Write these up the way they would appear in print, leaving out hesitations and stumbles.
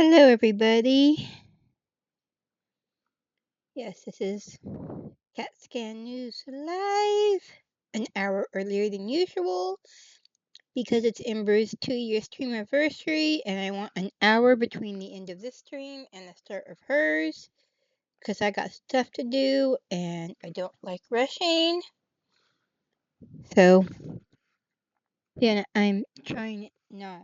Hello, everybody. Yes, this is CatSCAN News Live, an hour earlier than usual because it's Ember's 2-year stream anniversary, and I want an hour between the end of this stream and the start of hers because I got stuff to do and I don't like rushing. So, yeah, I'm trying not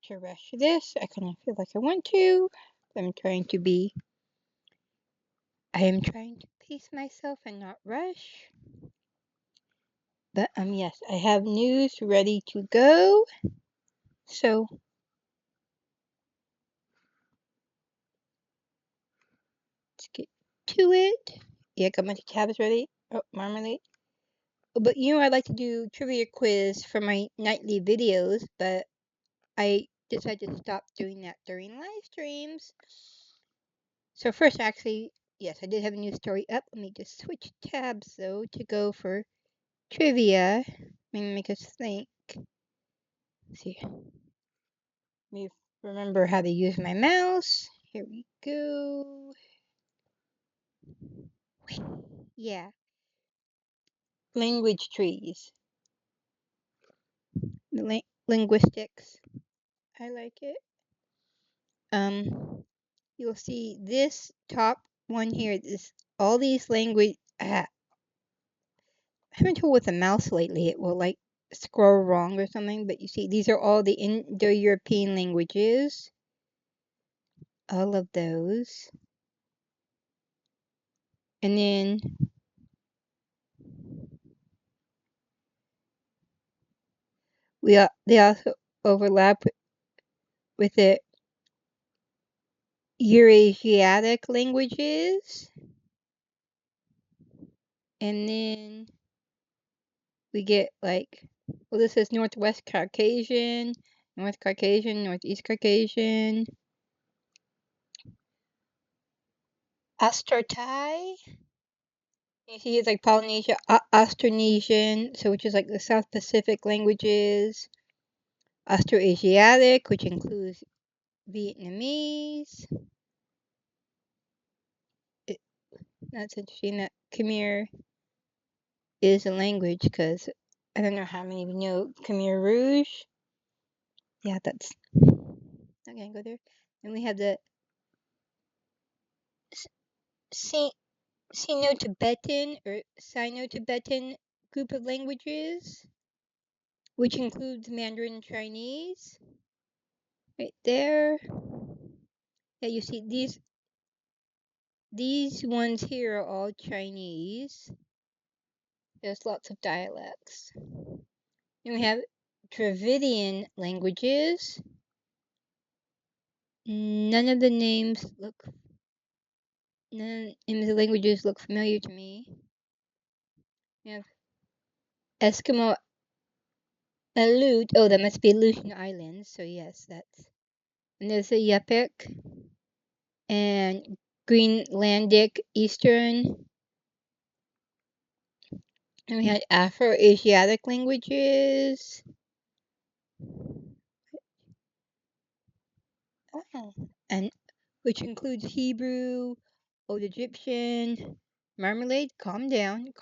to rush this. I kind of feel like I want to. I am trying to pace myself and not rush. But yes, I have news ready to go. So let's get to it. Yeah, got my tabs ready. Oh, marmalade. But I like to do trivia quiz for my nightly videos, but I decided to stop doing that during live streams. So first, actually, yes, I did have a news story up. Let me just switch tabs though to go for trivia. Let me make us think. Let's see. Let me remember how to use my mouse. Here we go. Yeah, language trees. Linguistics. I like it. You'll see this top one here. This all these language. I'm having trouble with the mouse lately. It will like scroll wrong or something. But you see, these are all the Indo-European languages. All of those. And then they also overlap with the Eurasiatic languages. And then we get this is Northwest Caucasian, North Caucasian, Northeast Caucasian, Astartai. You see, it's like Polynesia, Austronesian, so which is like the South Pacific languages, Austroasiatic, which includes Vietnamese. That's interesting that Khmer is a language because I don't know how many of you know Khmer Rouge. Yeah, that's not gonna go there. Then we have the Sino-Tibetan or Sino-Tibetan group of languages, which includes Mandarin Chinese. Right there. Yeah, you see these ones here are all Chinese. There's lots of dialects. Then we have Dravidian languages. None of the languages look familiar to me. We have Eskimo Aleut. Oh, that must be Aleutian Islands. So yes, that's. And there's a Yupik and Greenlandic Eastern. And we had Afro-Asiatic languages. Oh, and which includes Hebrew, Old Egyptian, Marmalade. Calm down,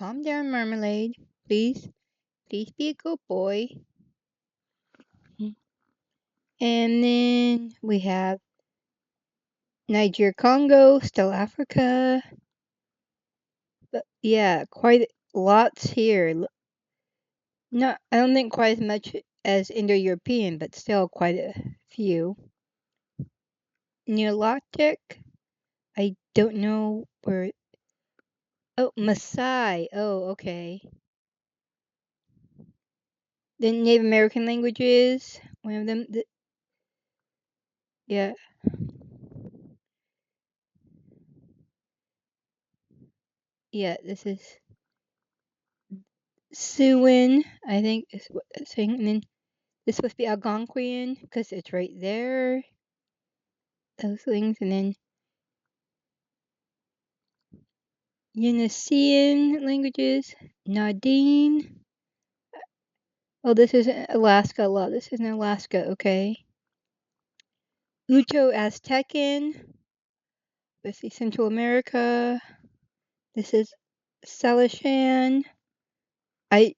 Marmalade. Please be a good boy. And then we have Niger, Congo, still Africa. But yeah, quite lots here. I don't think quite as much as Indo-European, but still quite a few. Neolithic, I don't know where. Oh, Maasai. Oh, okay. The Native American languages, one of them. Yeah. Yeah, this is Siouan, I think is what it's saying. And then this must be Algonquian because it's right there. Those things. And then Yeniseian languages, Nadine. Oh, this is Alaska. This is in Alaska. Okay. Uto Aztecan. Let's see, Central America. This is Salishan. I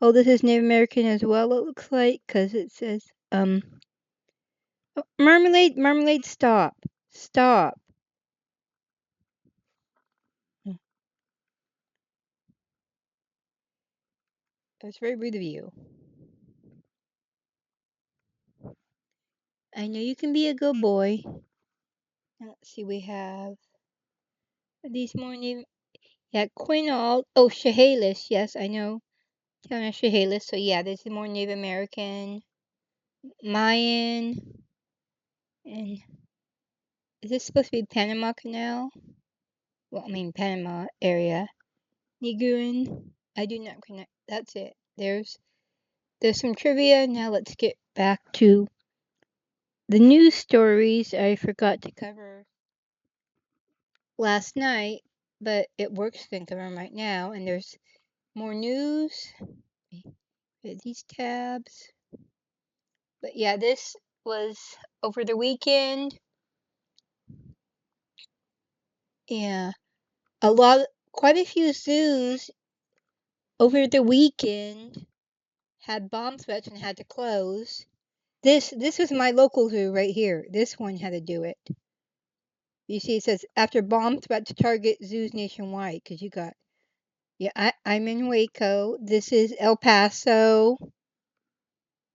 this is Native American as well. It looks like because it says marmalade. Stop. That's very rude of you. I know you can be a good boy. Now, let's see, we have these more Native. Yeah, quinol. Oh, Chehalis. Yes, I know. Tana Chehalis. So yeah, this is more Native American, Mayan, and is this supposed to be Panama Canal? Well, I mean Panama area. Niguin. I do not connect. That's it. There's some trivia. Now let's get back to the news stories I forgot to cover last night, but it works to cover them right now. And there's more news. These tabs. But yeah, this was over the weekend. Yeah, quite a few zoos over the weekend had bomb threats and had to close. This was my local zoo right here. This one had to do it. You see, it says after bomb threat to target zoos nationwide. Cause you got I'm in Waco. This is El Paso.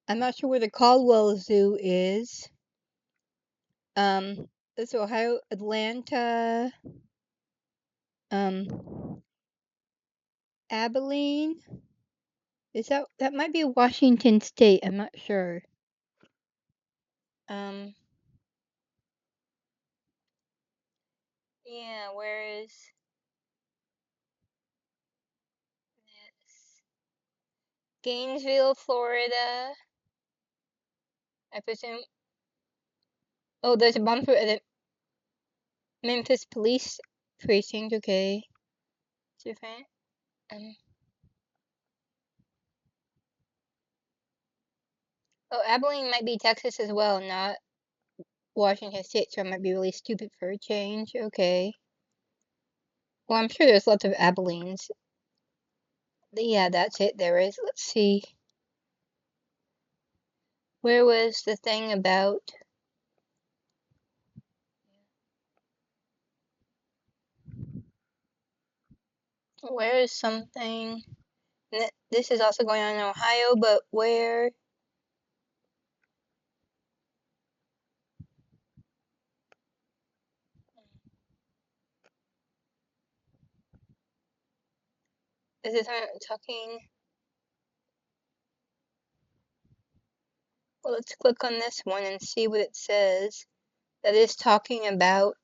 I'm not sure where the Caldwell Zoo is. This is Ohio, Atlanta, Abilene. Is that might be Washington State? I'm not sure. Um, yeah, where is this? Gainesville, Florida. I presume. Oh, there's a bomb threat at the Memphis Police Precinct. Okay, different. Um, oh, Abilene might be Texas as well, not Washington State, so I might be really stupid for a change. Okay. Well, I'm sure there's lots of Abilenes. Yeah, that's it. There is. Let's see. Where was the thing about? Where is something? This is also going on in Ohio, but where? Is it talking? Well, let's click on this one and see what it says. That is talking about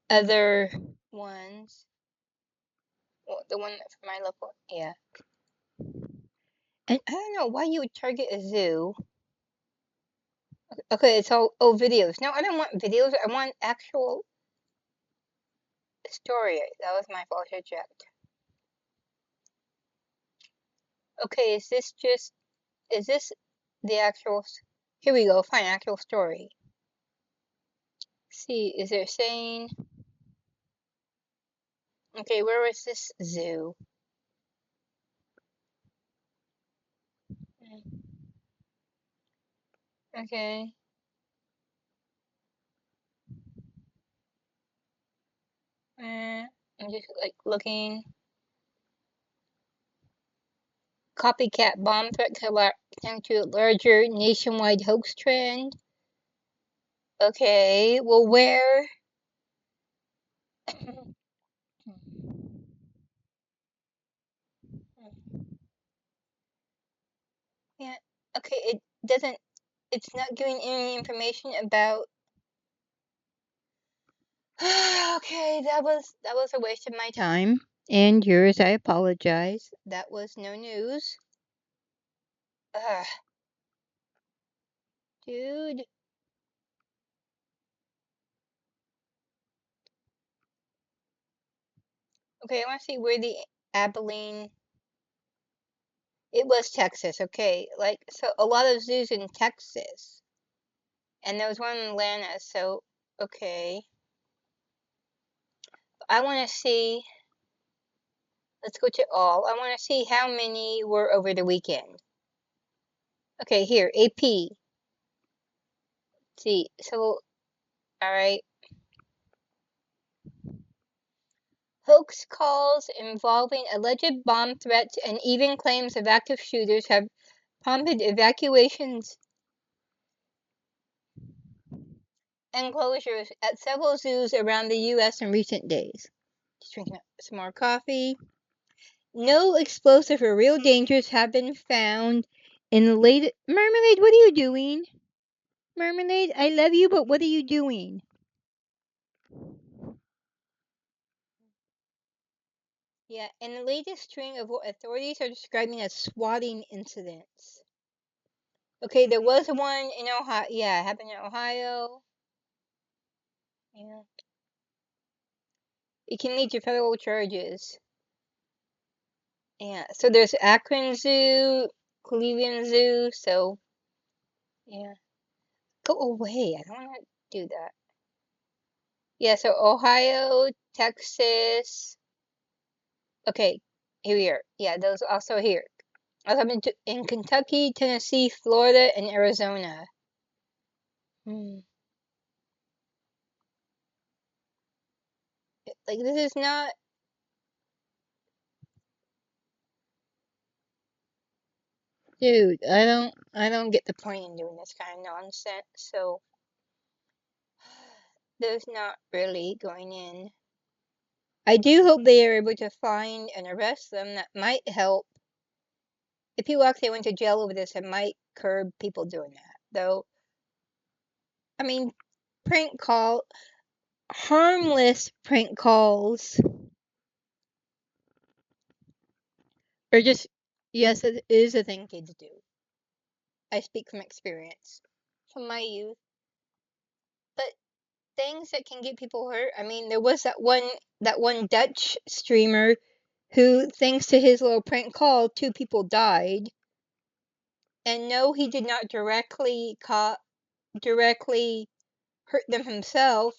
other ones. Well, the one from my local, yeah. And I don't know why you would target a zoo. Okay, it's all videos. No, I don't want videos. I want actual story. That was my fault. I checked. Okay, is this the actual? Here we go. Find actual story. See, is there saying? Okay, where was this zoo? Okay. I'm just like looking. Copycat bomb threat connected to a larger nationwide hoax trend. Okay, well, where? Yeah. Okay, it doesn't. It's not giving any information about. Okay, that was a waste of my time and yours. I apologize. That was no news. Ugh, dude. Okay, I want to see where the Abilene It was Texas, okay. Like, so a lot of zoos in Texas. And there was one in Atlanta, so, okay. I want to see, let's go to all. I want to see how many were over the weekend. Okay, here, AP. See, so, alright. Hoax calls involving alleged bomb threats and even claims of active shooters have prompted evacuations and closures at several zoos around the U.S. in recent days. Just drinking some more coffee. No explosive or real dangers have been found in the latest. Marmalade, what are you doing? Marmalade, I love you, but what are you doing? Yeah, in the latest string of what authorities are describing as swatting incidents. Okay, there was one in Ohio. Yeah, it happened in Ohio. Yeah. It can lead to federal charges. Yeah, so there's Akron Zoo, Cleveland Zoo, so yeah. Go away. I don't want to do that. Yeah, so Ohio, Texas. Okay, here we are. Yeah, those also here. Also in Kentucky, Tennessee, Florida, and Arizona. Hmm. Like this is not, dude. I don't get the point in doing this kind of nonsense. So there's not really going in. I do hope they are able to find and arrest them. That might help. If people actually went to jail over this, it might curb people doing that. Though, I mean, prank call, harmless prank calls, or just, yes, it is a thing kids do. I speak from experience, from my youth. But things that can get people hurt. I mean, there was that one Dutch streamer who, thanks to his little prank call, two people died. And no, he did not directly hurt them himself.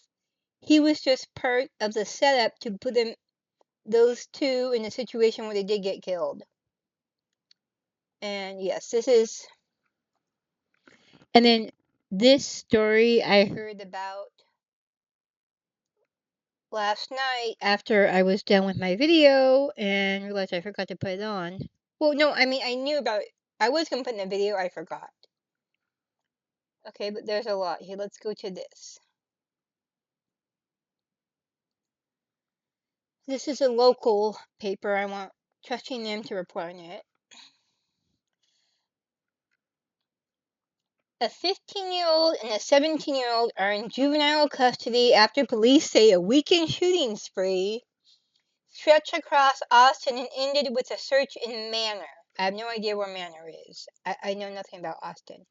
He was just part of the setup to put those two in a situation where they did get killed. And yes, this is. And then this story I heard about last night after I was done with my video and realized I forgot to put it on. Well, no, I mean, I knew about it. I was going to put in a video, I forgot. Okay, but there's a lot here. Let's go to this. This is a local paper. I want trusting them to report on it. A 15-year-old and a 17-year-old are in juvenile custody after police say a weekend shooting spree stretched across Austin and ended with a search in Manor. I have no idea where Manor is. I know nothing about Austin.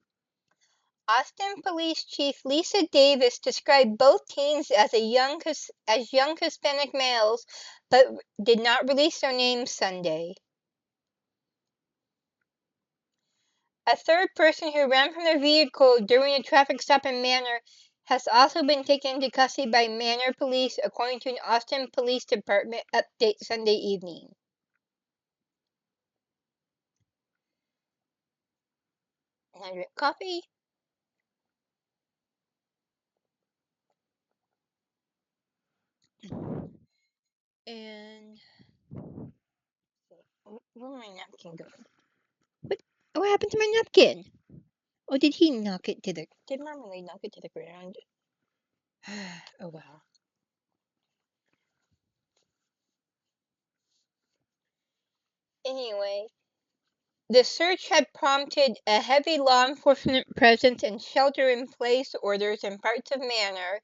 Austin Police Chief Lisa Davis described both teens as young Hispanic males, but did not release their names Sunday. A third person who ran from their vehicle during a traffic stop in Manor has also been taken into custody by Manor Police, according to an Austin Police Department update Sunday evening. And I drink coffee. And where my napkin go? What happened to my napkin? Or did he knock it to the? Did Marmalade knock it to the ground? Oh wow. Anyway, the search had prompted a heavy law enforcement presence and shelter-in-place orders in parts of Manor,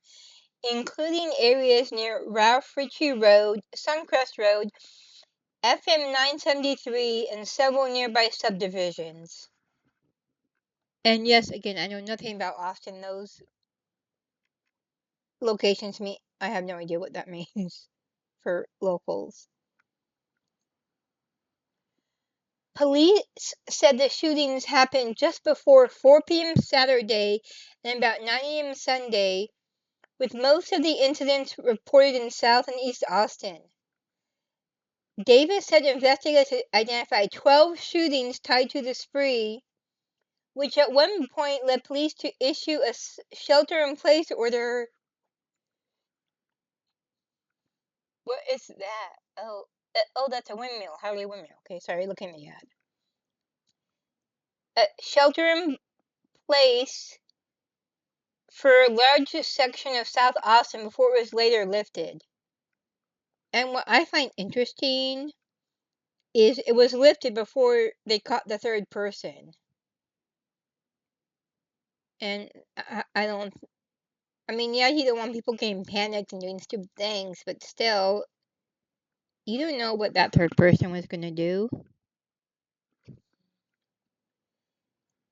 including areas near Ralph Ritchie Road, Suncrest Road, FM 973, and several nearby subdivisions. And yes, again, I know nothing about Austin. Those locations mean I have no idea what that means for locals. Police said the shootings happened just before 4 p.m. Saturday and about 9 a.m. Sunday, with most of the incidents reported in South and East Austin. Davis said investigators identified 12 shootings tied to the spree, which at one point led police to issue a shelter-in-place order. What is that? Oh, that's a windmill. Harley windmill. Okay, sorry, looking at the ad. Shelter-in-place for a large section of South Austin before it was later lifted. And what I find interesting is it was lifted before they caught the third person. And I don't, I mean, yeah, you don't want people getting panicked and doing stupid things, but still, you don't know what that third person was going to do.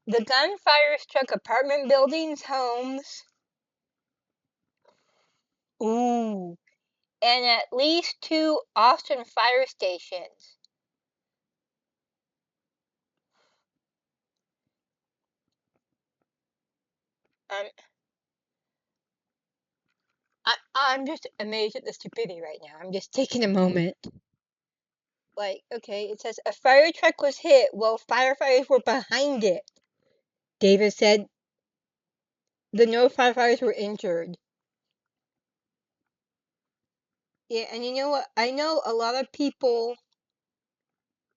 The gunfire struck apartment buildings, homes, and at least 2 Austin fire stations. I'm just amazed at the stupidity right now. I'm just taking a moment. Like, okay, it says a fire truck was hit while firefighters were behind it. Davis said no firefighters were injured. Yeah, and you know what? I know a lot of people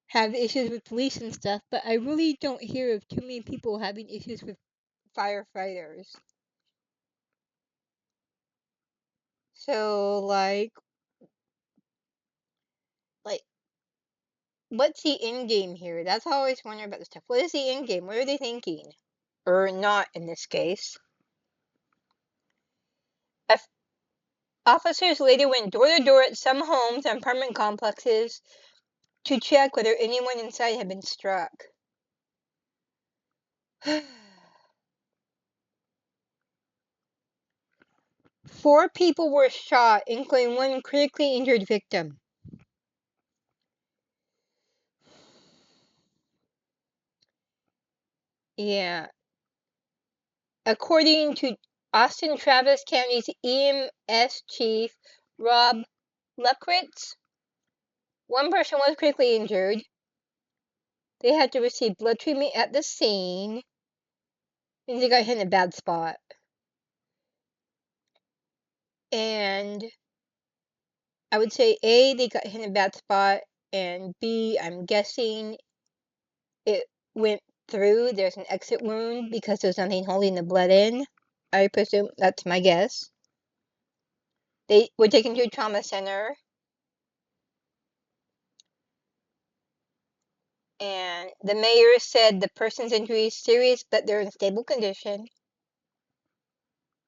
have issues with police and stuff, but I really don't hear of too many people having issues with firefighters. So, like, what's the end game here? That's how I always wonder about this stuff. What is the end game? What are they thinking? Or not in this case. Officers later went door to door at some homes and apartment complexes to check whether anyone inside had been struck. 4 people were shot, including one critically injured victim. Yeah. According to Austin Travis County's EMS chief, Rob Luckritz, one person was critically injured. They had to receive blood treatment at the scene, and they got hit in a bad spot. And I would say A, they got hit in a bad spot, and B, I'm guessing it went through. There's an exit wound because there's nothing holding the blood in. I presume that's my guess. They were taken to a trauma center. And the mayor said the person's injury is serious, but they're in stable condition.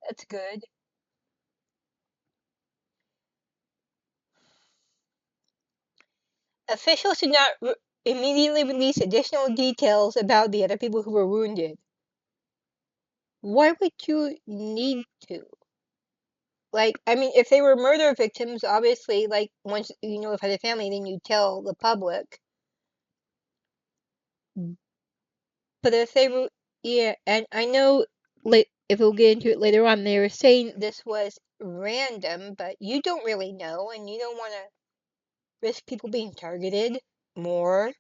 That's good. Officials did not immediately release additional details about the other people who were wounded. Why would you need to? Like, I mean, if they were murder victims, obviously, like, once you notify the family, then you tell the public. But if they were, yeah, and I know, if we'll get into it later on, they were saying this was random, but you don't really know, and you don't want to risk people being targeted more.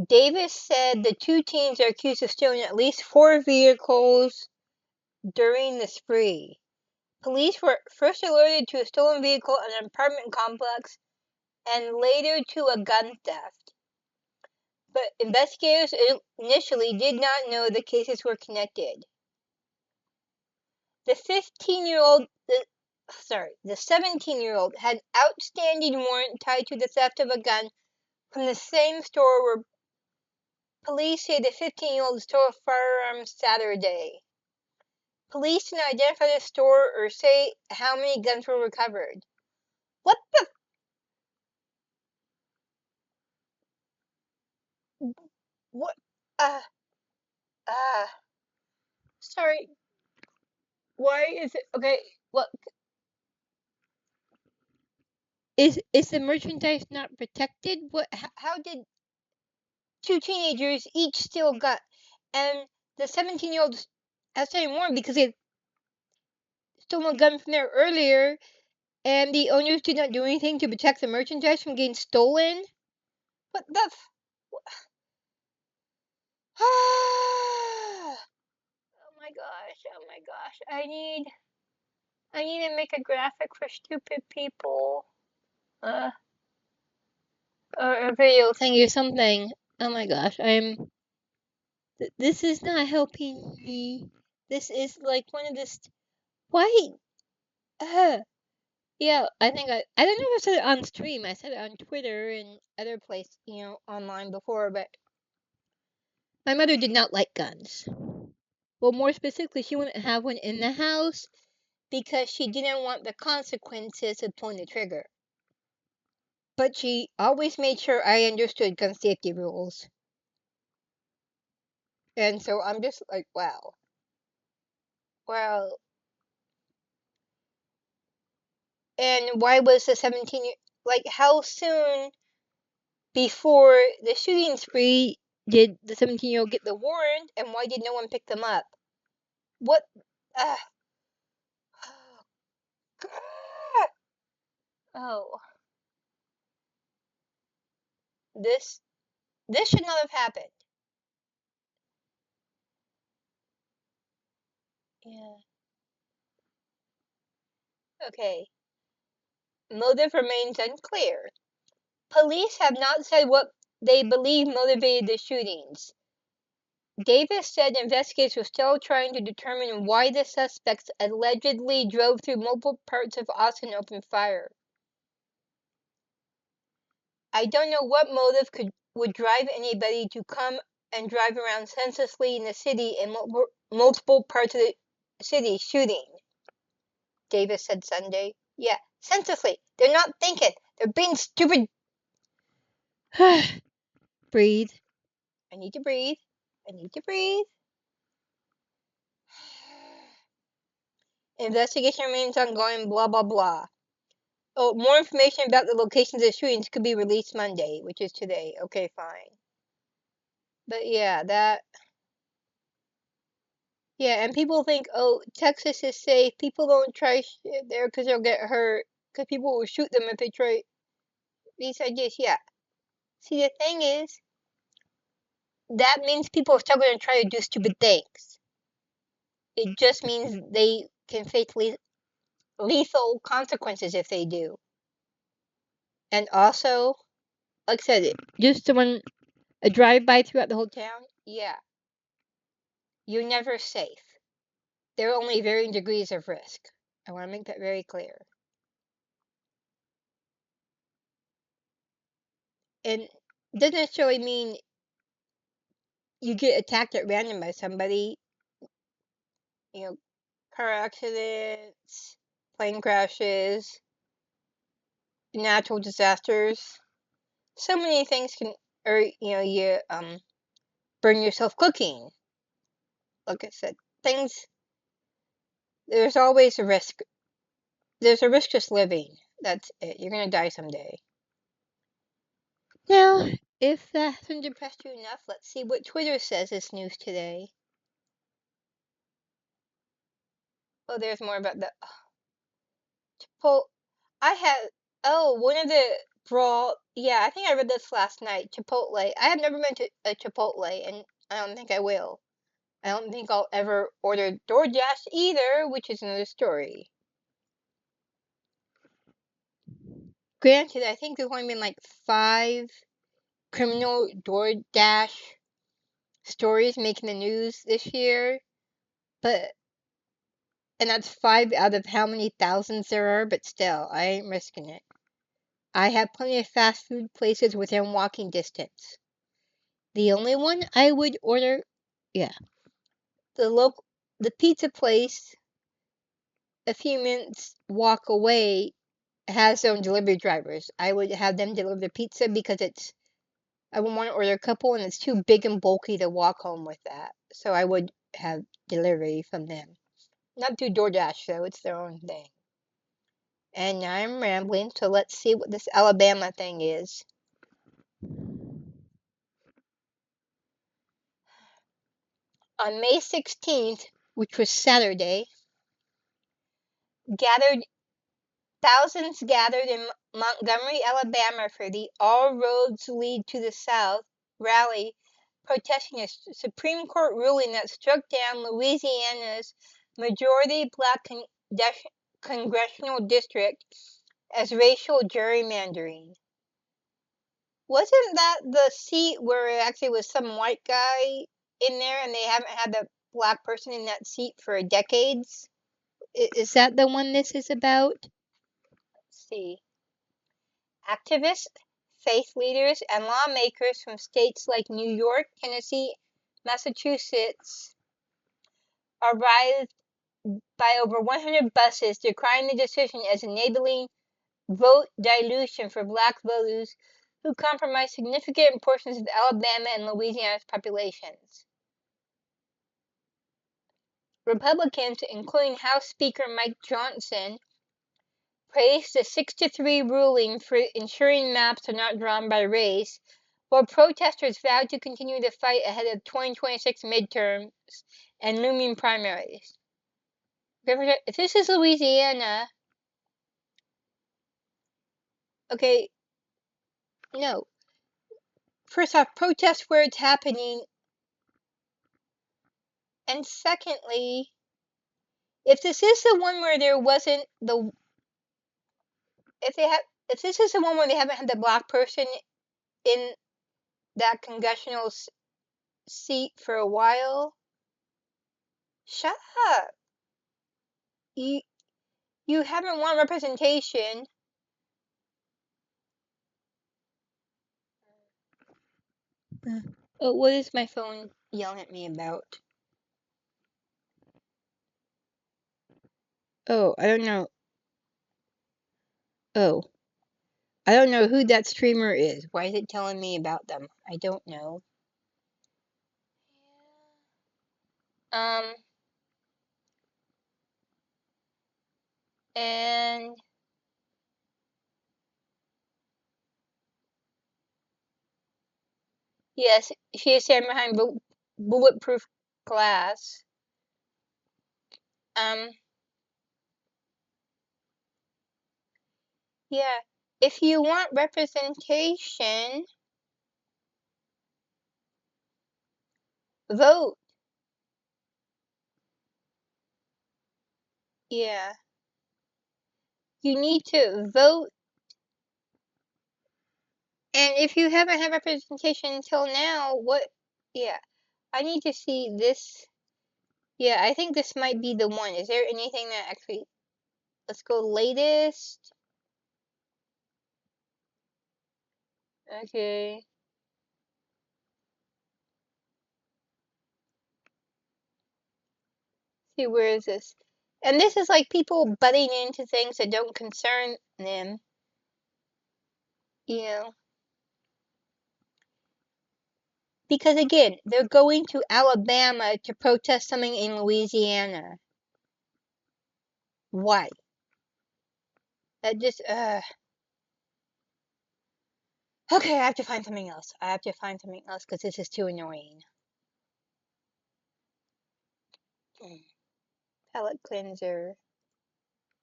Davis said the 2 teens are accused of stealing at least 4 vehicles during the spree. Police were first alerted to a stolen vehicle at an apartment complex and later to a gun theft. But investigators initially did not know the cases were connected. The 17-year-old had an outstanding warrant tied to the theft of a gun from the same store where police say the 15-year-old stole a firearm Saturday. Police didn't identify the store or say how many guns were recovered. What the? What? Uh, uh, sorry. Why is it? Okay, look. Is the merchandise not protected? What? How did two teenagers each steal a gun, and the 17-year-old outside more because they stole a gun from there earlier, and the owners did not do anything to protect the merchandise from getting stolen? What the oh my gosh, oh my gosh. I need to make a graphic for stupid people. Uh, or a video thing or something. Oh my gosh, this is not helping me. This is like one of this. Why? Uh, yeah, I don't know if I said it on stream. I said it on Twitter and other place, online before, but my mother did not like guns. Well, more specifically, she wouldn't have one in the house because she didn't want the consequences of pulling the trigger. But she always made sure I understood gun safety rules. And so I'm just like, wow. Well, and why was the 17 year, like, how soon before the shooting spree did the 17-year-old get the warrant, and why did no one pick them up? What? Uh, oh, this should not have happened. Yeah. Okay. Motive remains unclear. Police have not said what they believe motivated the shootings. Davis said investigators were still trying to determine why the suspects allegedly drove through multiple parts of Austin and opened fire. I don't know what motive would drive anybody to come and drive around senselessly in the city in multiple parts of the city shooting, Davis said Sunday. Yeah, senselessly. They're not thinking. They're being stupid. Breathe. I need to breathe. I need to breathe. Investigation remains ongoing, blah, blah, blah. Oh, more information about the locations of the shootings could be released Monday, which is today. Okay, fine. But yeah, yeah, and people think, oh, Texas is safe. People don't try shit there because they'll get hurt. Because people will shoot them if they try these ideas. Yeah. See, the thing is, that means people are still going to try to do stupid things. It just means they can face lethal consequences if they do. And also, like I said, just a drive-by throughout the whole town, yeah, you're never safe. There are only varying degrees of risk. I want to make that very clear. And doesn't necessarily mean you get attacked at random by somebody. Car accidents, plane crashes, natural disasters. So many things can, or you burn yourself cooking. Like I said, things. There's always a risk. There's a risk just living. That's it. You're gonna die someday. Now, if that hasn't depressed you enough, let's see what Twitter says is news today. Oh, there's more about the Chipotle. I had one of the brawl. Yeah, I think I read this last night. Chipotle. I have never been to a Chipotle, and I don't think I will. I don't think I'll ever order DoorDash either, which is another story. Granted, I think there's only been like 5 criminal DoorDash stories making the news this year, and that's 5 out of how many thousands there are, but still, I ain't risking it. I have plenty of fast food places within walking distance. The only one I would order, yeah, the pizza place a few minutes walk away has their own delivery drivers. I would have them deliver the pizza because I would want to order a couple and it's too big and bulky to walk home with that. So I would have delivery from them. Not through DoorDash though, it's their own thing. And now I'm rambling, so let's see what this Alabama thing is. On May 16th, which was Saturday, thousands gathered in Montgomery, Alabama for the All Roads Lead to the South rally, protesting a Supreme Court ruling that struck down Louisiana's majority black congressional district as racial gerrymandering. Wasn't that the seat where it actually was some white guy in there and they haven't had the black person in that seat for decades? Is that the one this is about? Let's see. Activists, faith leaders, and lawmakers from states like New York, Tennessee, Massachusetts arrived by over 100 buses decrying the decision as enabling vote dilution for black voters who comprise significant portions of Alabama and Louisiana's populations. Republicans, including House Speaker Mike Johnson, praised the 6-3 ruling for ensuring maps are not drawn by race, while protesters vowed to continue the fight ahead of 2026 midterms and looming primaries. If this is Louisiana, okay, no. First off, protest where it's happening, and secondly, if this is the one where there wasn't the, if this is the one where they haven't had the black person in that congressional seat for a while, shut up. You haven't won representation. Oh, what is my phone yelling at me about? Oh, I don't know. Oh, I don't know who that streamer is. Why is it telling me about them? I don't know. And yes, she is standing behind bulletproof glass. Yeah, if you want representation, vote. Yeah. You need to vote. And if you haven't had representation until now, what? Yeah. I need to see this. Yeah, I think this might be the one. Is there anything that actually... Let's go latest. Okay. See, where is this? And this is like people butting into things that don't concern them. You know? Because again, they're going to Alabama to protest something in Louisiana. Why? That just, Okay, I have to find something else. I have to find something else because this is too annoying. Palette cleanser.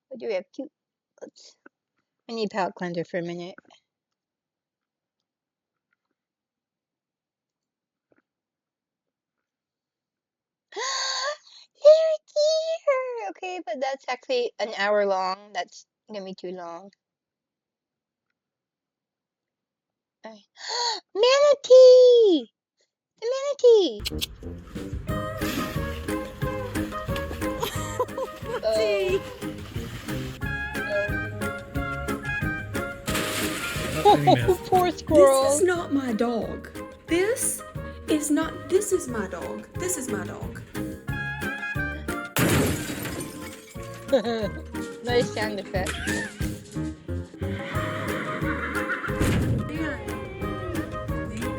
What do we have? I need palette cleanser for a minute. They're here! Okay, but that's actually an hour long. That's gonna be too long. Okay. Manatee! The manatee! Oh, poor squirrel. This is not my dog. This is my dog. This is my dog. Nice sound effect.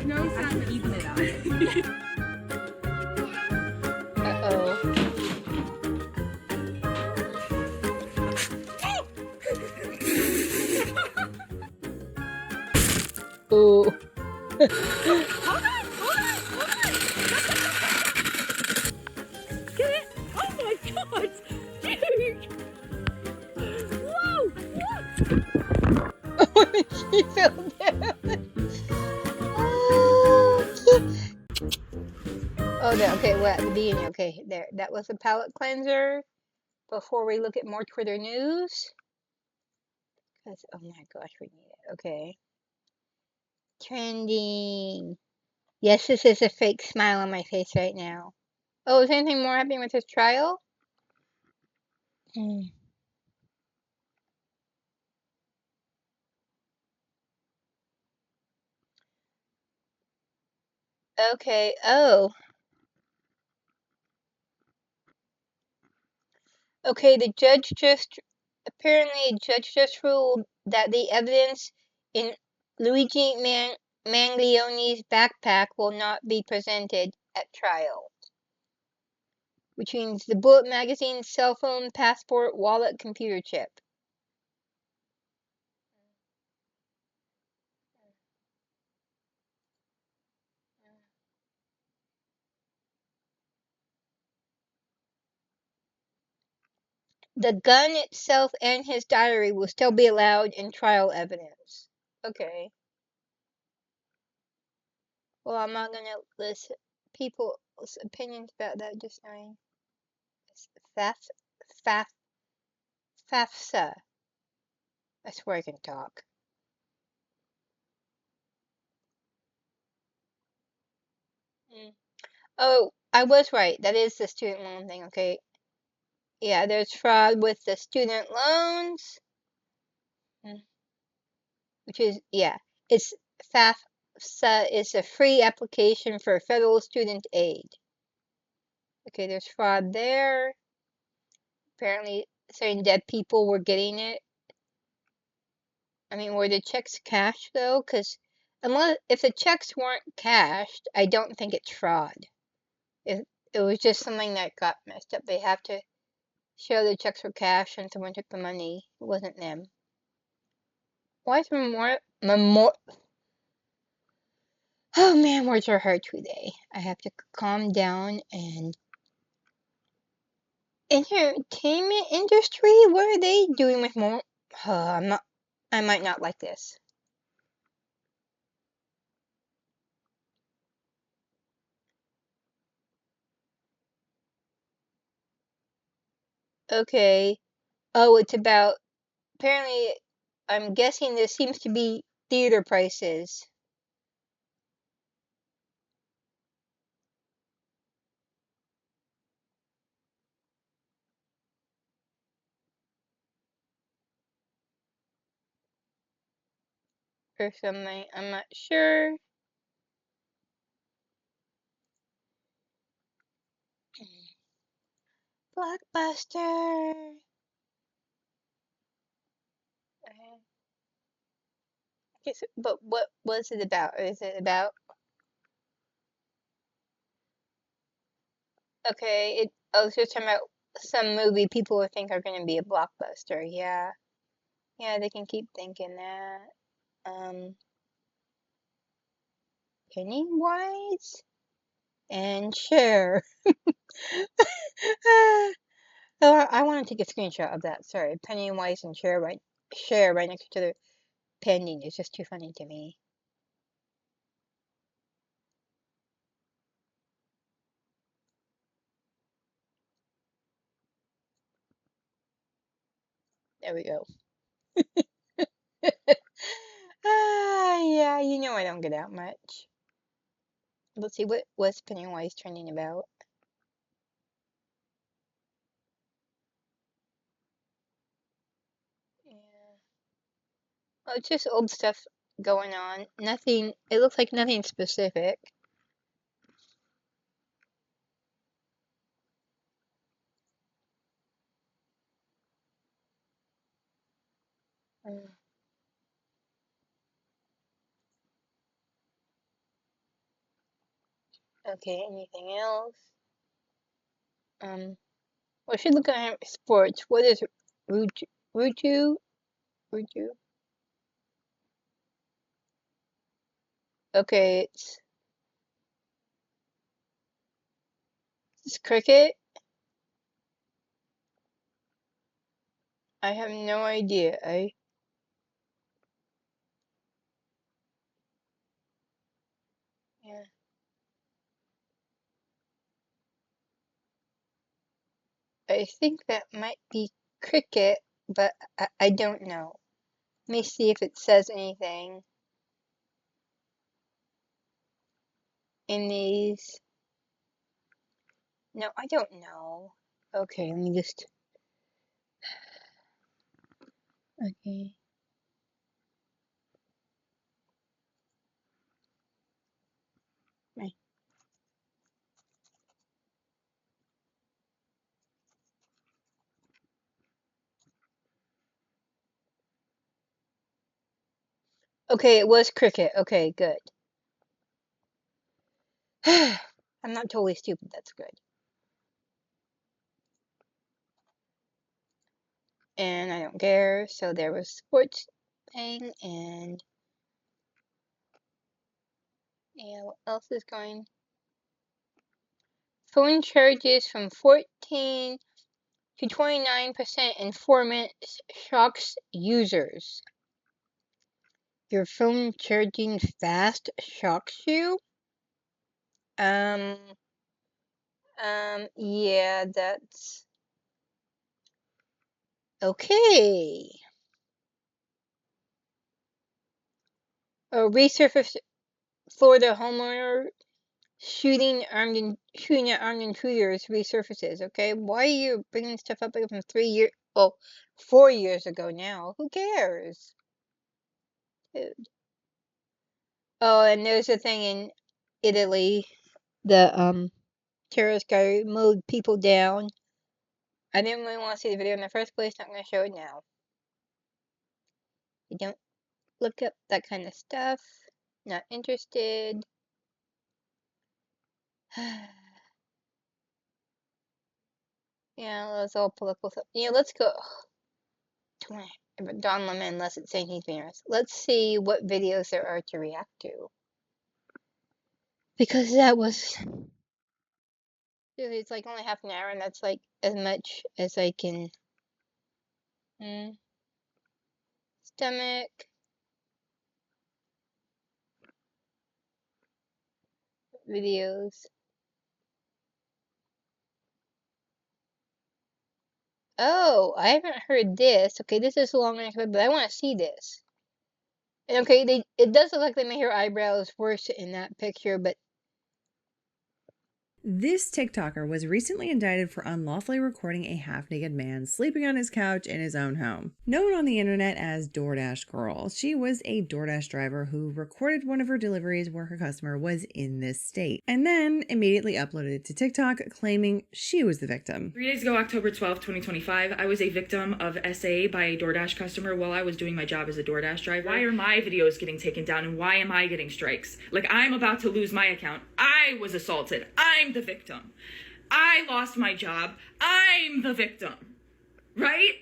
No sound to even it out. Uh-oh. You fell down. Oh, oh, there. Okay, well, at the beginning. Okay, there. That was a palate cleanser. Before we look at more Twitter news. Cause, oh my gosh, we need it. Okay. Trending. Yes, this is a fake smile on my face right now. Oh, is anything more happening with this trial? Hmm. Okay. Oh. Okay, apparently a judge just ruled that the evidence in Luigi Manglione's backpack will not be presented at trial, which means the bullet magazine, cell phone, passport, wallet, computer chip. The gun itself and his diary will still be allowed in trial evidence. Okay. Well, I'm not gonna listen people's opinions about that just now. Faf, faf, FAFSA. I swear I can talk. Mm. Oh, I was right. That is the student loan thing, okay? Yeah, there's fraud with the student loans, mm, which is, yeah, it's FAFSA is a free application for federal student aid. Okay, there's fraud there. Apparently, certain dead people were getting it. I mean, were the checks cashed though? Because if the checks weren't cashed, I don't think it's fraud. It was just something that got messed up. They have to show the checks were cashed and someone took the money. It wasn't them. Why is Oh man, words are hard today. I have to calm down and entertainment industry. What are they doing with more? I'm not. I might not like this. Okay. Oh, it's about. Apparently, I'm guessing this seems to be theater prices. Or something. I'm not sure. Blockbuster. Okay, but what was it about? Or is it about? Okay, I was just talking about some movie people would think are going to be a blockbuster. Yeah, yeah, they can keep thinking that. Um, Pennywise and Cher. Oh, I want to take a screenshot of that. Sorry, Pennywise and Cher right next to the pending. It's just too funny to me. There we go. Yeah, you know I don't get out much. Let's see, what was Pennywise trending about? Yeah. Oh, it's just old stuff going on. Nothing, it looks like nothing specific. Mm, okay, anything else? We should look at sports. What is Ruju? Ruju? Ruju? Okay, it's cricket. I have no idea. I think that might be cricket, but I don't know. Let me see if it says anything in these. No, I don't know. Okay, let me just. Okay. Right. Okay, it was cricket. Okay, good. I'm not totally stupid. That's good. And I don't care. So there was sports thing, and yeah, what else is going? Phone charges from 14 to 29% in 4 minutes shocks users. Your phone charging fast shocks you? Yeah, that's okay. A resurfaced Florida homeowner shooting at armed intruders resurfaces. Okay, why are you bringing stuff up from 3 years? Oh, 4 years ago now. Who cares? Dude. Oh, and there's a thing in Italy. The terrorist guy mowed people down. I didn't really want to see the video in the first place. Not gonna show it now. You don't look up that kind of stuff. Not interested. Yeah, that's all political stuff. Yeah, let's go. Don Lemon, unless it's saying he's being arrested. Let's see what videos there are to react to. Because that was. It's like only half an hour, and that's like as much as I can. Stomach. Videos. Oh, I haven't heard this. Okay, this is long enough, but I want to see this. Okay, it does look like they made her eyebrows worse in that picture, but this TikToker was recently indicted for unlawfully recording a half-naked man sleeping on his couch in his own home. Known on the internet as DoorDash Girl, she was a DoorDash driver who recorded one of her deliveries where her customer was in this state, and then immediately uploaded it to TikTok, claiming she was the victim. 3 days ago, October 12th, 2025, I was a victim of SA by a DoorDash customer while I was doing my job as a DoorDash driver. Why are my videos getting taken down, and why am I getting strikes? Like, I'm about to lose my account. I was assaulted. I'm the victim. I lost my job. I'm the victim. Right?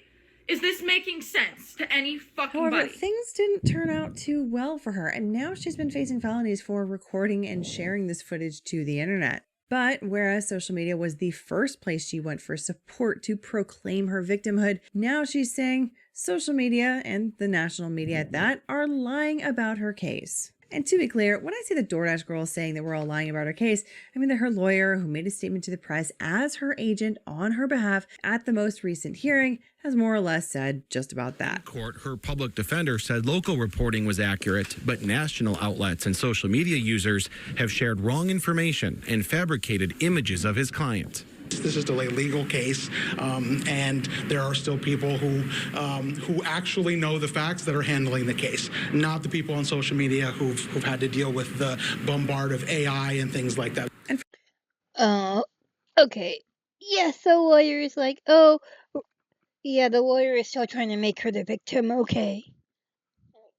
Is this making sense to any fucking However, body? things didn't turn out too well for her, and now she's been facing felonies for recording and sharing this footage to the internet. But whereas social media was the first place she went for support to proclaim her victimhood, now she's saying social media, and the national media at that, are lying about her case. And to be clear, when I see the DoorDash girl saying that we're all lying about her case, I mean that her lawyer, who made a statement to the press as her agent on her behalf at the most recent hearing, has more or less said just about that. In court, her public defender said local reporting was accurate, but national outlets and social media users have shared wrong information and fabricated images of his client. This is still a legal case, and there are still people who actually know the facts that are handling the case, not the people on social media who've had to deal with the bombard of AI and things like that. okay. Yeah, so lawyer is like, oh, yeah, the lawyer is still trying to make her the victim. Okay.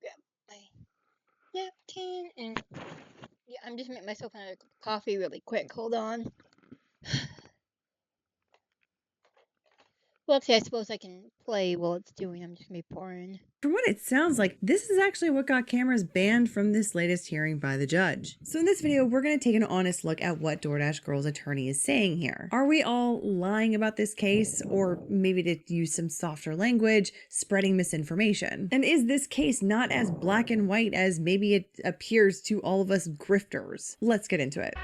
Grab my napkin and yeah, I'm just making myself another coffee really quick. Hold on. Well, actually, I suppose I can play while it's doing. I'm just gonna be pouring. From what it sounds like, this is actually what got cameras banned from this latest hearing by the judge. So in this video, we're going to take an honest look at what DoorDash Girl's attorney is saying here. Are we all lying about this case, or maybe to use some softer language, spreading misinformation? And is this case not as black and white as maybe it appears to all of us grifters? Let's get into it.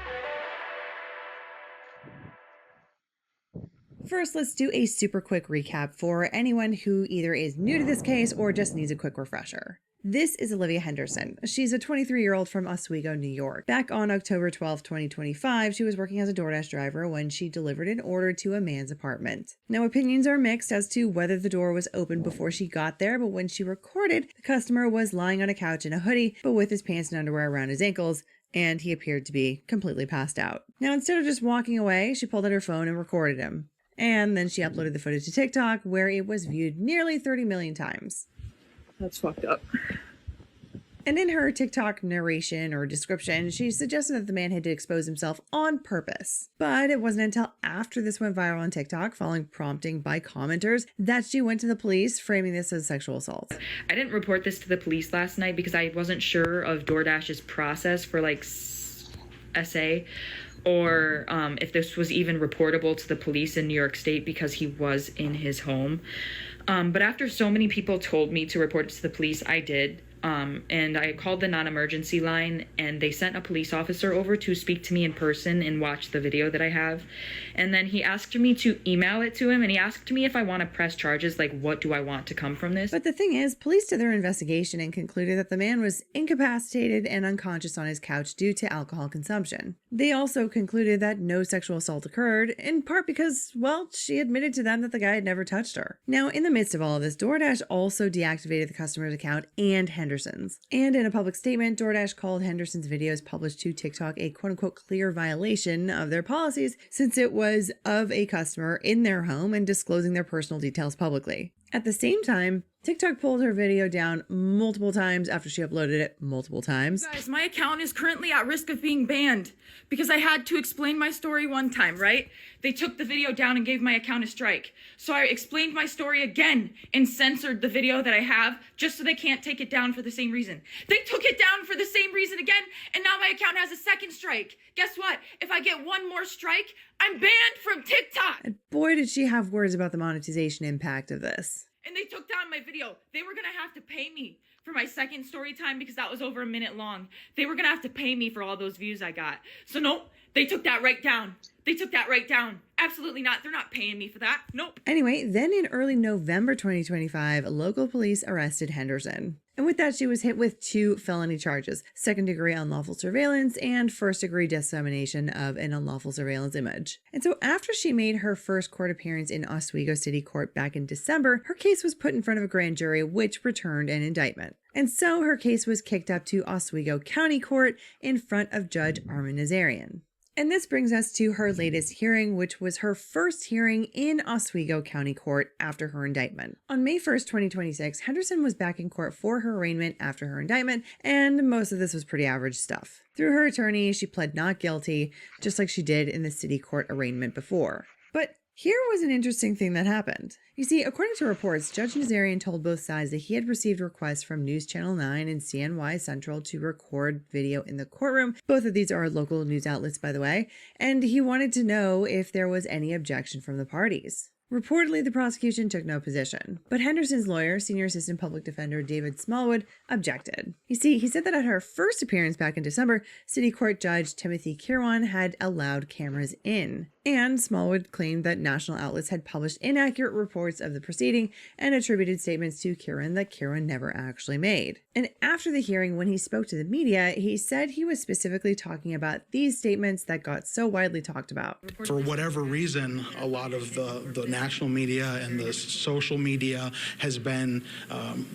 First, let's do a super quick recap for anyone who either is new to this case or just needs a quick refresher. This is Olivia Henderson. She's a 23-year-old from Oswego, New York. Back on October 12, 2025, she was working as a DoorDash driver when she delivered an order to a man's apartment. Now, opinions are mixed as to whether the door was open before she got there, but when she recorded, the customer was lying on a couch in a hoodie, but with his pants and underwear around his ankles, and he appeared to be completely passed out. Now, instead of just walking away, she pulled out her phone and recorded him. And then she uploaded the footage to TikTok, where it was viewed nearly 30 million times. That's fucked up. And in her TikTok narration or description, she suggested that the man had to expose himself on purpose. But it wasn't until after this went viral on TikTok, following prompting by commenters, that she went to the police, framing this as sexual assault. I didn't report this to the police last night because I wasn't sure of DoorDash's process for like SA, or if this was even reportable to the police in New York State because he was in his home. But after so many people told me to report it to the police, I did. And I called the non-emergency line, and they sent a police officer over to speak to me in person and watch the video that I have. And then he asked me to email it to him, and he asked me if I want to press charges, like what do I want to come from this? But the thing is, police did their investigation and concluded that the man was incapacitated and unconscious on his couch due to alcohol consumption. They also concluded that no sexual assault occurred, in part because, well, she admitted to them that the guy had never touched her. Now, in the midst of all of this, DoorDash also deactivated the customer's account and Henderson's. And in a public statement, DoorDash called Henderson's videos published to TikTok a quote-unquote clear violation of their policies, since it was of a customer in their home and disclosing their personal details publicly. At the same time, TikTok pulled her video down multiple times after she uploaded it multiple times. Guys, my account is currently at risk of being banned because I had to explain my story one time, right? They took the video down and gave my account a strike. So I explained my story again and censored the video that I have just so they can't take it down for the same reason. They took it down for the same reason again, and now my account has a second strike. Guess what? If I get one more strike, I'm banned from TikTok. And boy, did she have words about the monetization impact of this. And they took down my video. They were gonna have to pay me for my second story time because that was over a minute long. They were gonna have to pay me for all those views I got. So nope, they took that right down. They took that right down. Absolutely not. They're not paying me for that. Nope. Anyway, then in early November 2025, local police arrested Henderson. And with that, she was hit with 2 felony charges: second-degree unlawful surveillance and first-degree dissemination of an unlawful surveillance image. And so after she made her first court appearance in Oswego City Court back in December, her case was put in front of a grand jury, which returned an indictment. And so her case was kicked up to Oswego County Court in front of Judge Armin Nazarian. And this brings us to her latest hearing, which was her first hearing in Oswego County Court after her indictment. On May 1st, 2026, Henderson was back in court for her arraignment after her indictment, and most of this was pretty average stuff. Through her attorney, she pled not guilty, just like she did in the city court arraignment before. But here was an interesting thing that happened. You see, according to reports, Judge Nazarian told both sides that he had received requests from News Channel 9 and CNY Central to record video in the courtroom. Both of these are local news outlets, by the way, and he wanted to know if there was any objection from the parties. Reportedly, the prosecution took no position, but Henderson's lawyer, Senior Assistant Public Defender David Smallwood, objected. You see, he said that at her first appearance back in December, City Court Judge Timothy Kirwan had allowed cameras in. And Smallwood claimed that national outlets had published inaccurate reports of the proceeding and attributed statements to Kirwan that Kirwan never actually made. And after the hearing, when he spoke to the media, he said he was specifically talking about these statements that got so widely talked about. For whatever reason, a lot of the national media and the social media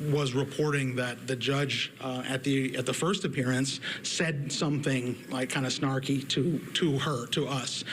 was reporting that the judge at the first appearance said something like kind of snarky to us,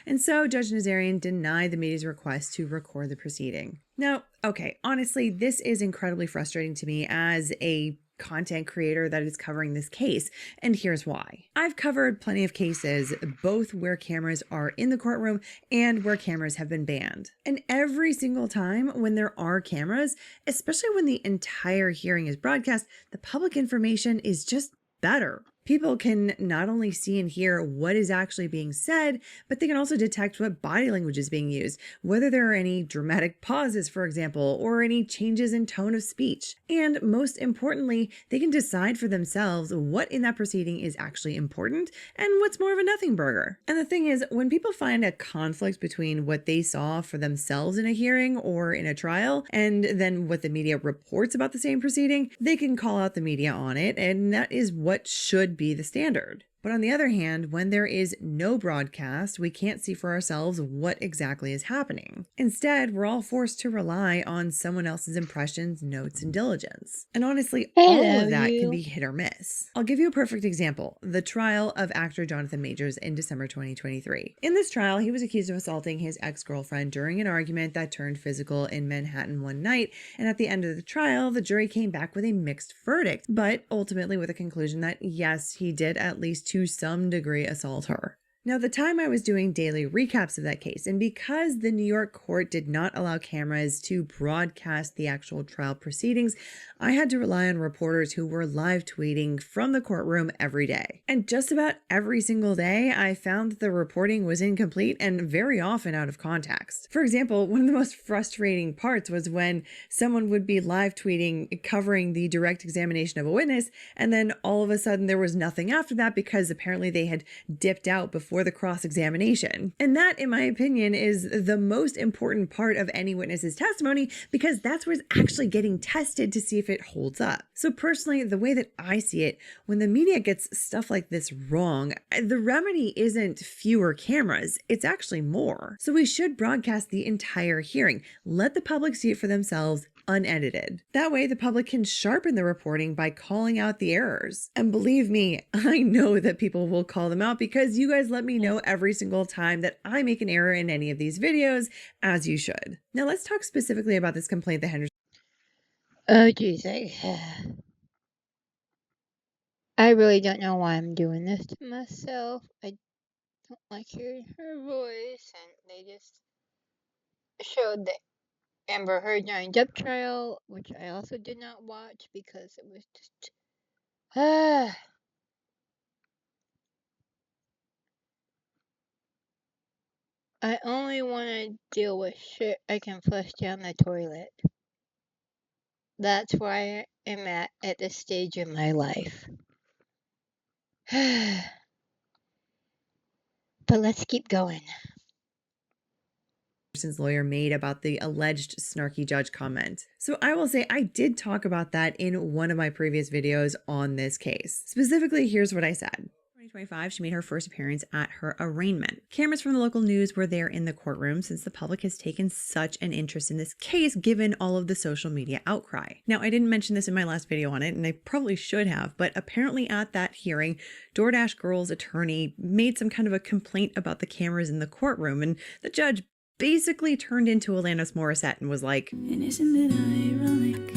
And so Judge Nazarian denied the media's request to record the proceeding. Now, okay, honestly, this is incredibly frustrating to me as a content creator that is covering this case, and here's why. I've covered plenty of cases, both where cameras are in the courtroom and where cameras have been banned. And every single time when there are cameras, especially when the entire hearing is broadcast, the public information is just better. People can not only see and hear what is actually being said, but they can also detect what body language is being used, whether there are any dramatic pauses, for example, or any changes in tone of speech. And most importantly, they can decide for themselves what in that proceeding is actually important and what's more of a nothing burger. And the thing is, when people find a conflict between what they saw for themselves in a hearing or in a trial, and then what the media reports about the same proceeding, they can call out the media on it, and that is what should be the standard. But on the other hand, when there is no broadcast, we can't see for ourselves what exactly is happening. Instead, we're all forced to rely on someone else's impressions, notes, and diligence. And honestly, all Hello, of that can you. be hit or miss. I'll give you a perfect example: the trial of actor Jonathan Majors in December 2023. In this trial, he was accused of assaulting his ex-girlfriend during an argument that turned physical in Manhattan one night, and at the end of the trial, the jury came back with a mixed verdict, but ultimately with a conclusion that yes, he did at least to some degree assault her. Now, the time I was doing daily recaps of that case, and because the New York court did not allow cameras to broadcast the actual trial proceedings, I had to rely on reporters who were live tweeting from the courtroom every day. And just about every single day, I found that the reporting was incomplete and very often out of context. For example, one of the most frustrating parts was when someone would be live tweeting covering the direct examination of a witness, and then all of a sudden there was nothing after that because apparently they had dipped out before the cross-examination. And that, in my opinion, is the most important part of any witness's testimony, because that's where it's actually getting tested to see if it holds up. So personally, the way that I see it, when the media gets stuff like this wrong, the remedy isn't fewer cameras, it's actually more. So we should broadcast the entire hearing. Let the public see it for themselves, unedited. That way the public can sharpen the reporting by calling out the errors. And believe me, I know that people will call them out because you guys let me know every single time that I make an error in any of these videos, as you should. Now let's talk specifically about this complaint that Henderson. Oh, geez. I really don't know why I'm doing this to myself. I don't like hearing her voice, and they just showed the Amber Heard Johnny Depp trial, which I also did not watch because it was just. I only want to deal with shit I can flush down the toilet. That's where I am at this stage in my life. But let's keep going. Henderson's lawyer made about the alleged snarky judge comment. So I will say I did talk about that in one of my previous videos on this case. Specifically, here's what I said. 2025, she made her first appearance at her arraignment. Cameras from the local news were there in the courtroom since the public has taken such an interest in this case given all of the social media outcry. Now, I didn't mention this in my last video on it, and I probably should have, but apparently at that hearing, DoorDash Girl's attorney made some kind of a complaint about the cameras in the courtroom, and the judge basically turned into Alanis Morissette and was like, "And isn't it ironic?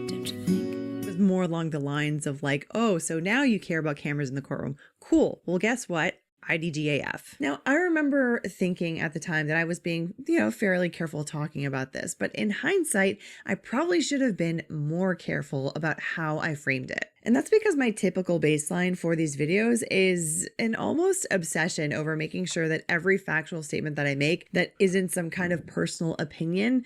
Don't you think?" It was more along the lines of like, "Oh, so now you care about cameras in the courtroom. Cool. Well, guess what? IDGAF." Now, I remember thinking at the time that I was being, fairly careful talking about this, but in hindsight, I probably should have been more careful about how I framed it. And that's because my typical baseline for these videos is an almost obsession over making sure that every factual statement that I make that isn't some kind of personal opinion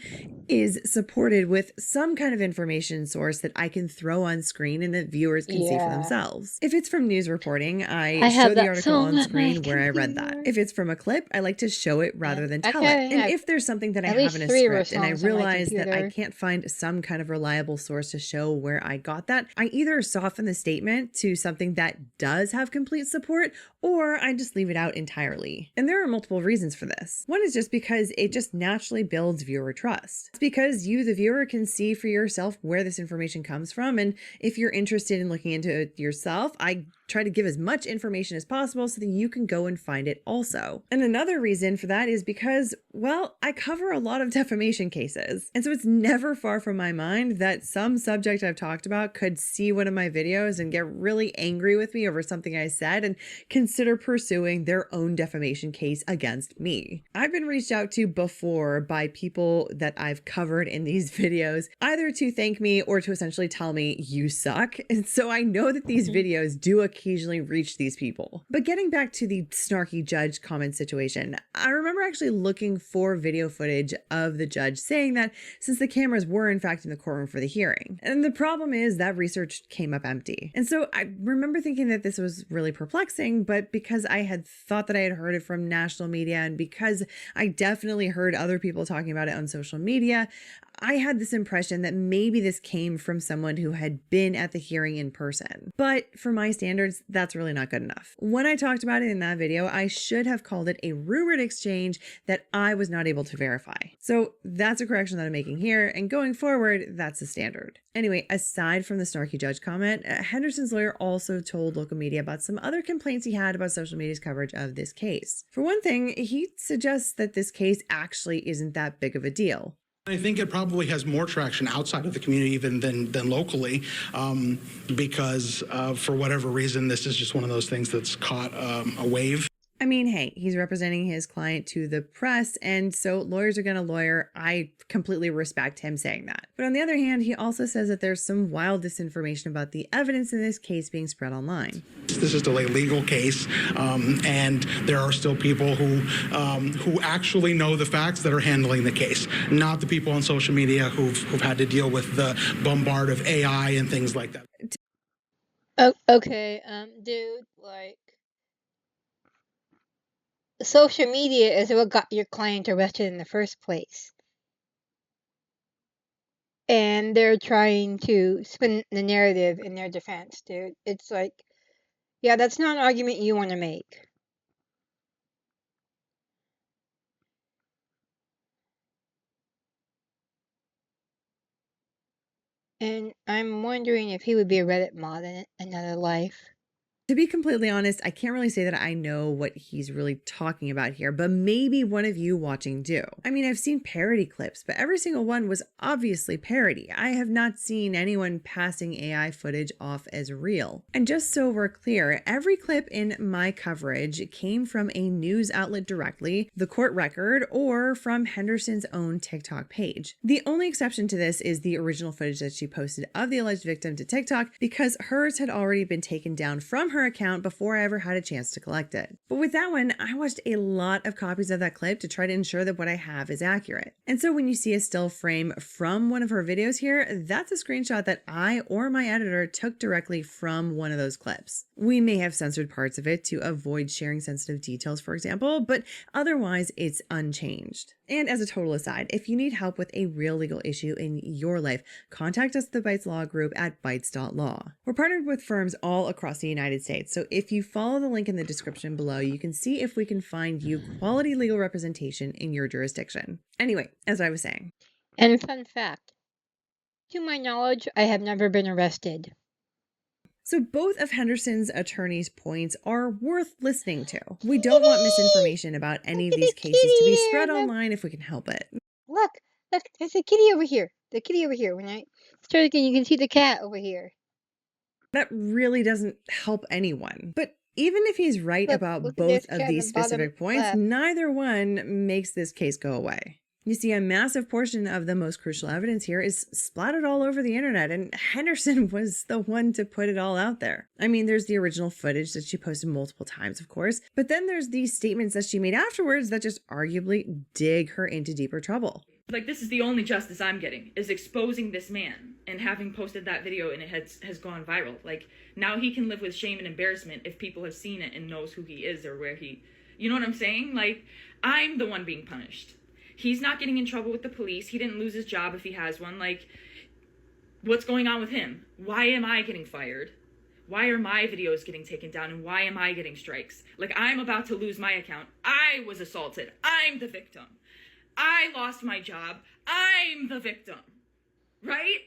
is supported with some kind of information source that I can throw on screen and that viewers can see for themselves. If it's from news reporting, I show the article on screen where I read that. If it's from a clip, I like to show it rather than tell it. And if there's something that I have in a script and I realize that I can't find some kind of reliable source to show where I got that, I either soften the statement to something that does have complete support, or I just leave it out entirely. And there are multiple reasons for this. One is just because it just naturally builds viewer trust. It's because you, the viewer, can see for yourself where this information comes from, and if you're interested in looking into it yourself, I try to give as much information as possible so that you can go and find it also. And another reason for that is because, well, I cover a lot of defamation cases. And so it's never far from my mind that some subject I've talked about could see one of my videos and get really angry with me over something I said and consider pursuing their own defamation case against me. I've been reached out to before by people that I've covered in these videos, either to thank me or to essentially tell me you suck. And so I know that these videos do occasionally reach these people. But getting back to the snarky judge comment situation, I remember actually looking for video footage of the judge saying that since the cameras were in fact in the courtroom for the hearing. And the problem is that research came up empty. And so I remember thinking that this was really perplexing, but because I had thought that I had heard it from national media and because I definitely heard other people talking about it on social media, I had this impression that maybe this came from someone who had been at the hearing in person. But for my standards, that's really not good enough. When I talked about it in that video, I should have called it a rumored exchange that I was not able to verify. So that's a correction that I'm making here, and going forward, that's the standard. Anyway, aside from the snarky judge comment, Henderson's lawyer also told local media about some other complaints he had about social media's coverage of this case. For one thing, he suggests that this case actually isn't that big of a deal. I think it probably has more traction outside of the community even than locally, because for whatever reason, this is just one of those things that's caught a wave. I mean, hey, he's representing his client to the press, and so lawyers are going to lawyer. I completely respect him saying that. But on the other hand, he also says that there's some wild disinformation about the evidence in this case being spread online. This is still a legal case, and there are still people who actually know the facts that are handling the case, not the people on social media who've had to deal with the bombard of AI and things like that. Oh, okay, dude, like, social media is what got your client arrested in the first place. And they're trying to spin the narrative in their defense, dude. It's like, yeah, that's not an argument you want to make. And I'm wondering if he would be a Reddit mod in another life. To be completely honest, I can't really say that I know what he's really talking about here, but maybe one of you watching do. I mean, I've seen parody clips, but every single one was obviously parody. I have not seen anyone passing AI footage off as real. And just so we're clear, every clip in my coverage came from a news outlet directly, the court record, or from Henderson's own TikTok page. The only exception to this is the original footage that she posted of the alleged victim to TikTok, because hers had already been taken down from her account before I ever had a chance to collect it. But with that one, I watched a lot of copies of that clip to try to ensure that what I have is accurate. And so when you see a still frame from one of her videos here, that's a screenshot that I or my editor took directly from one of those clips. We may have censored parts of it to avoid sharing sensitive details, for example, but otherwise it's unchanged. And as a total aside, if you need help with a real legal issue in your life, contact us at the Bytes Law Group at bytes.law. We're partnered with firms all across the United States, so if you follow the link in the description below, you can see if we can find you quality legal representation in your jurisdiction. Anyway, as I was saying. And fun fact, to my knowledge, I have never been arrested. So both of Henderson's attorneys' points are worth listening to. We don't want misinformation about any of these cases to be spread online if we can help it. Look, there's a kitty over here. The kitty over here. When I start again, you can see the cat over here. That really doesn't help anyone. But even if he's right about look at both this of cat in these the bottom specific points, left. neither one makes this case go away. You see, a massive portion of the most crucial evidence here is splattered all over the internet, and Henderson was the one to put it all out there. I mean, there's the original footage that she posted multiple times, of course, but then there's these statements that she made afterwards that just arguably dig her into deeper trouble. Like, this is the only justice I'm getting, is exposing this man and having posted that video and it has gone viral. Like, now he can live with shame and embarrassment if people have seen it and knows who he is or where he, you know what I'm saying? Like, I'm the one being punished. He's not getting in trouble with the police. He didn't lose his job if he has one. Like, what's going on with him? Why am I getting fired? Why are my videos getting taken down and why am I getting strikes? Like, I'm about to lose my account. I was assaulted. I'm the victim. I lost my job. I'm the victim. Right?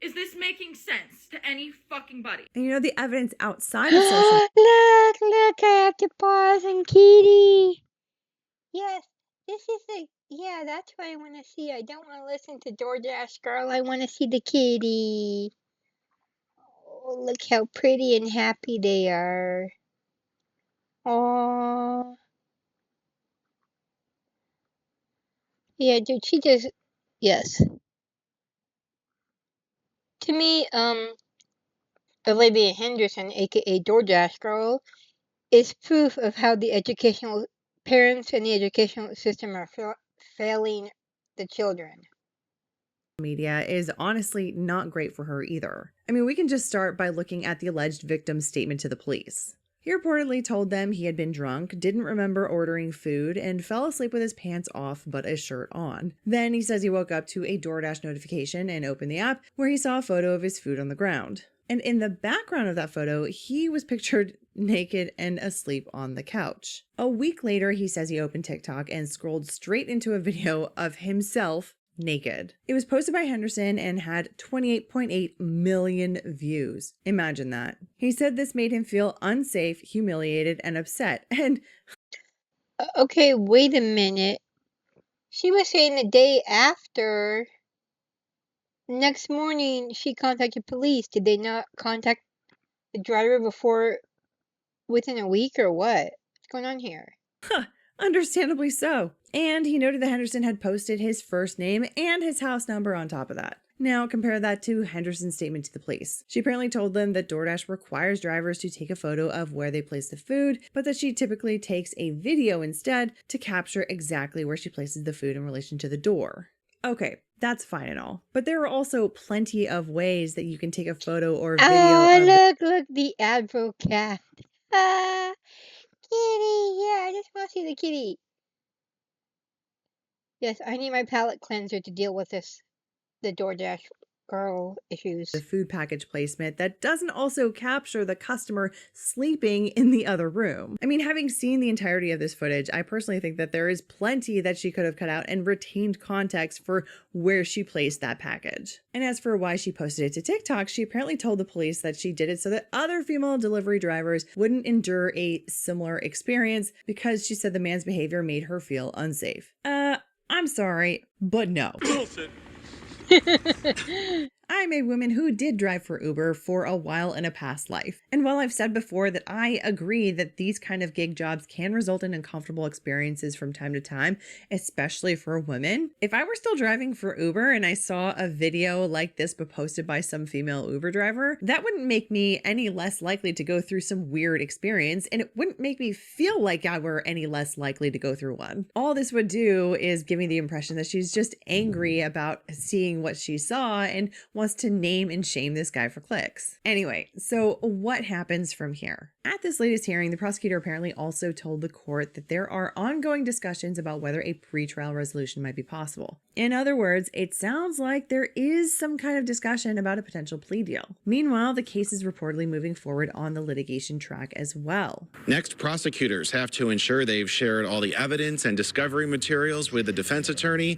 Is this making sense to any fucking body? And you know, the evidence outside of social Look, I have to pause and kitty. Yes, this is yeah, that's what I want to see. I don't want to listen to DoorDash Girl. I want to see the kitty. Oh, look how pretty and happy they are. Oh, yeah, dude, she just, yes. To me, Olivia Henderson, aka DoorDash Girl, is proof of how the educational parents and the educational system are failing the children. media is honestly not great for her either. I mean, we can just start by looking at the alleged victim's statement to the police. He reportedly told them he had been drunk, didn't remember ordering food, and fell asleep with his pants off but a shirt on. Then he says he woke up to a DoorDash notification and opened the app where he saw a photo of his food on the ground. And in the background of that photo, he was pictured naked and asleep on the couch. A week later, he says he opened TikTok and scrolled straight into a video of himself naked. It was posted by Henderson and had 28.8 million views. Imagine that. He said this made him feel unsafe, humiliated, and upset. And Okay, wait a minute. She was saying the day after, next morning, she contacted police. Did they not contact the driver within a week or what? What's going on here? understandably so. And he noted that Henderson had posted his first name and his house number on top of that. Now compare that to Henderson's statement to the police. She apparently told them that DoorDash requires drivers to take a photo of where they place the food, but that she typically takes a video instead to capture exactly where she places the food in relation to the door. Okay, that's fine and all, but there are also plenty of ways that you can take a photo or video Look, the Advocate. Ah, kitty, yeah, I just want to see the kitty. Yes, I need my palate cleanser to deal with the DoorDash Girl issues. the food package placement that doesn't also capture the customer sleeping in the other room. I mean, having seen the entirety of this footage, I personally think that there is plenty that she could have cut out and retained context for where she placed that package. And as for why she posted it to TikTok, she apparently told the police that she did it so that other female delivery drivers wouldn't endure a similar experience because she said the man's behavior made her feel unsafe. I'm sorry, but no. Bullshit. I'm a woman who did drive for Uber for a while in a past life. And while I've said before that I agree that these kind of gig jobs can result in uncomfortable experiences from time to time, especially for women, if I were still driving for Uber and I saw a video like this but posted by some female Uber driver, that wouldn't make me any less likely to go through some weird experience, and it wouldn't make me feel like I were any less likely to go through one. All this would do is give me the impression that she's just angry about seeing what she saw and wants to name and shame this guy for clicks. Anyway, so what happens from here? At this latest hearing, the prosecutor apparently also told the court that there are ongoing discussions about whether a pretrial resolution might be possible. In other words, it sounds like there is some kind of discussion about a potential plea deal. Meanwhile, the case is reportedly moving forward on the litigation track as well. Next, prosecutors have to ensure they've shared all the evidence and discovery materials with the defense attorney.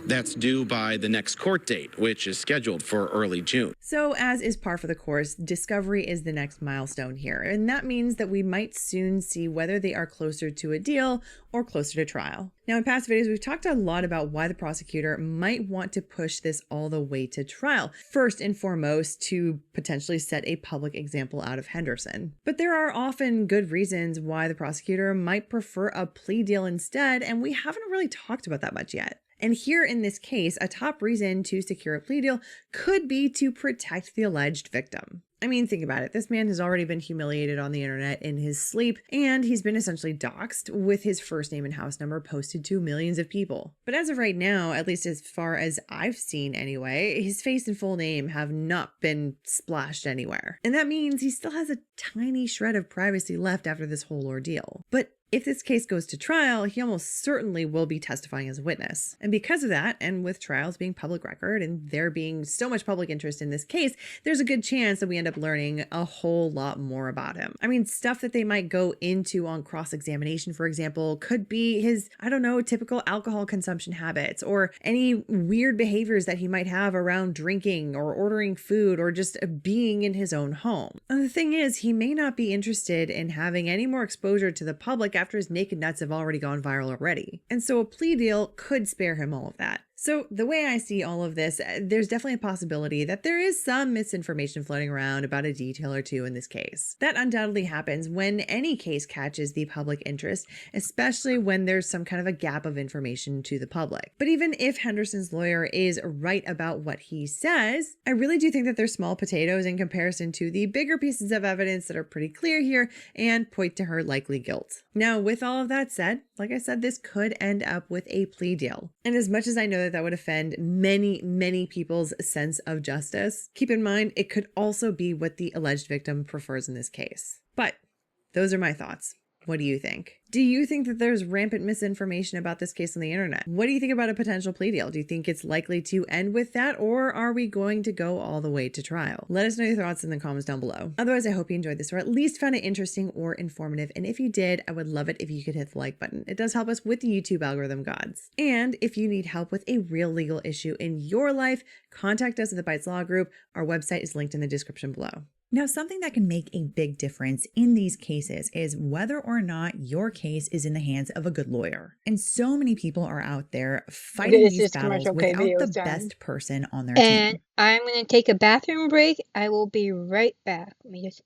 That's due by the next court date, which is scheduled for early June. So, as is par for the course, discovery is the next milestone here, and that means that we might soon see whether they are closer to a deal or closer to trial. Now, in past videos, we've talked a lot about why the prosecutor might want to push this all the way to trial. First and foremost, to potentially set a public example out of Henderson. But there are often good reasons why the prosecutor might prefer a plea deal instead, and we haven't really talked about that much yet. And here in this case, a top reason to secure a plea deal could be to protect the alleged victim. I mean, think about it. This man has already been humiliated on the internet in his sleep, and he's been essentially doxxed with his first name and house number posted to millions of people. But as of right now, at least as far as I've seen anyway, his face and full name have not been splashed anywhere. And that means he still has a tiny shred of privacy left after this whole ordeal. But If this case goes to trial, he almost certainly will be testifying as a witness. And because of that, and with trials being public record and there being so much public interest in this case, there's a good chance that we end up learning a whole lot more about him. I mean, stuff that they might go into on cross-examination, for example, could be his, I don't know, typical alcohol consumption habits or any weird behaviors that he might have around drinking or ordering food or just being in his own home. And the thing is, he may not be interested in having any more exposure to the public after his naked nuts have already gone viral already. And so a plea deal could spare him all of that. So the way I see all of this, there's definitely a possibility that there is some misinformation floating around about a detail or two in this case. That undoubtedly happens when any case catches the public interest, especially when there's some kind of a gap of information to the public. But even if Henderson's lawyer is right about what he says, I really do think that they're small potatoes in comparison to the bigger pieces of evidence that are pretty clear here and point to her likely guilt. Now, with all of that said, like I said, this could end up with a plea deal. And as much as I know that would offend many people's sense of justice, keep in mind it could also be what the alleged victim prefers in this case. But those are my thoughts. What do you think? Do you think that there's rampant misinformation about this case on the internet? What do you think about a potential plea deal? Do you think it's likely to end with that, or are we going to go all the way to trial? Let us know your thoughts in the comments down below. Otherwise, I hope you enjoyed this or at least found it interesting or informative. And if you did, I would love it if you could hit the like button. It does help us with the YouTube algorithm gods. And if you need help with a real legal issue in your life, contact us at the Bites Law Group. Our website is linked in the description below. Now, something that can make a big difference in these cases is whether or not your case is in the hands of a good lawyer. And so many people are out there fighting this these is battles commercial. Okay, without the video's done. best person on their And team. I'm going to take a bathroom break. I will be right back. Let me just